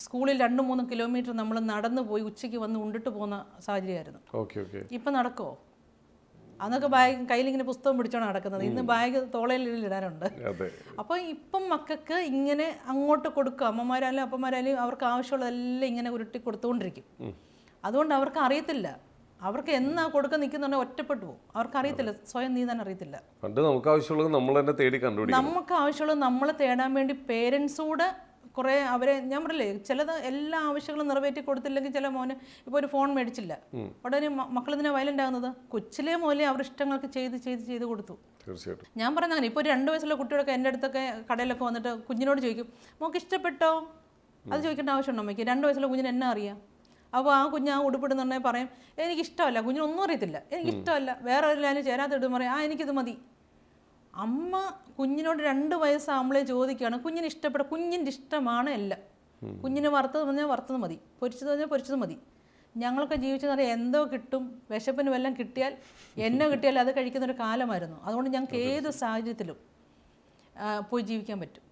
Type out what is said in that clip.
സ്കൂളിൽ 2-3 കിലോമീറ്റർ നമ്മൾ നടന്നു പോയി ഉച്ചയ്ക്ക് വന്ന് ഉണ്ടിട്ട് പോകുന്ന സാഹചര്യമായിരുന്നു. ഇപ്പം നടക്കുമോ? അന്നൊക്കെ ബാഗ് കയ്യിലിങ്ങനെ പുസ്തകം പിടിച്ചാണ് നടക്കുന്നത്. ഇന്ന് ബാഗ് തോളയിലിടാനുണ്ട്. അപ്പോൾ ഇപ്പം മക്കൾക്ക് ഇങ്ങനെ അങ്ങോട്ട് കൊടുക്കുക, അമ്മമാരായാലും അപ്പന്മാരായാലും അവർക്ക് ആവശ്യമുള്ളതെല്ലാം ഇങ്ങനെ ഉരുട്ടി കൊടുത്തുകൊണ്ടിരിക്കും. അതുകൊണ്ട് അവർക്ക് അറിയത്തില്ല, അവർക്ക് എന്നാ കൊടുക്കാൻ നിൽക്കുന്നുണ്ടെങ്കിൽ ഒറ്റപ്പെട്ടു പോകും. അവർക്ക് അറിയത്തില്ല, സ്വയം നീന്താൻ അറിയത്തില്ല. നമുക്ക് ആവശ്യമുള്ളത് നമ്മളെ തേടാൻ വേണ്ടി പേരൻസൂടെ കുറേ അവരെ, ഞാൻ പറയില്ലേ, ചിലത് എല്ലാ ആവശ്യങ്ങളും നിറവേറ്റി കൊടുത്തില്ലെങ്കിൽ ചില മോന് ഇപ്പോൾ ഒരു ഫോൺ മേടിച്ചില്ല, ഉടനെ മക്കളിതിനെ വയലൻ്റ് ആകുന്നത്. കൊച്ചിലേ മുതലേ അവർ ഇഷ്ടങ്ങൾക്ക് ചെയ്ത് കൊടുത്തു. ഞാൻ പറയുന്ന അങ്ങനെ, ഇപ്പോൾ ഒരു 2 വയസ്സുള്ള കുട്ടികളൊക്കെ എൻ്റെ അടുത്തൊക്കെ കടയിലൊക്കെ വന്നിട്ട് കുഞ്ഞിനോട് ചോദിക്കും, മോൾക്ക് ഇഷ്ടപ്പെട്ടോ? അത് ചോദിക്കേണ്ട ആവശ്യമുണ്ടോ അമ്മയ്ക്ക്? 2 വയസ്സുള്ള കുഞ്ഞിന് എന്നാ അറിയാം? അപ്പോൾ ആ കുഞ്ഞ് ആ ഉടുപ്പിടുന്നുണ്ടെങ്കിൽ പറയും എനിക്കിഷ്ടമല്ല. കുഞ്ഞിനൊന്നും അറിയത്തില്ല, എനിക്കിഷ്ടമല്ല. വേറെ ഒരു ലൈന് ചേരാത്തിടും പറയും എനിക്കിത് മതി. അമ്മ കുഞ്ഞിനോട് 2 വയസ്സാകുമ്പോഴേ ചോദിക്കുകയാണ്, കുഞ്ഞിന് ഇഷ്ടപ്പെട്ട, കുഞ്ഞിൻ്റെ ഇഷ്ടമാണ് എല്ലാം. കുഞ്ഞിന് വറുത്തത് പറഞ്ഞാൽ വറുത്തത് മതി, പൊരിച്ചത് പറഞ്ഞാൽ പൊരിച്ചത് മതി. ഞങ്ങളൊക്കെ ജീവിച്ചെന്നറിയാം, എന്തോ കിട്ടും, വിശപ്പിന് വല്ലതും കിട്ടിയാൽ, എന്നെ കിട്ടിയാൽ അത് കഴിക്കുന്നൊരു കാലമായിരുന്നു. അതുകൊണ്ട് ഞങ്ങൾക്ക് ഏത് സാഹചര്യത്തിലും പോയി ജീവിക്കാൻ പറ്റും.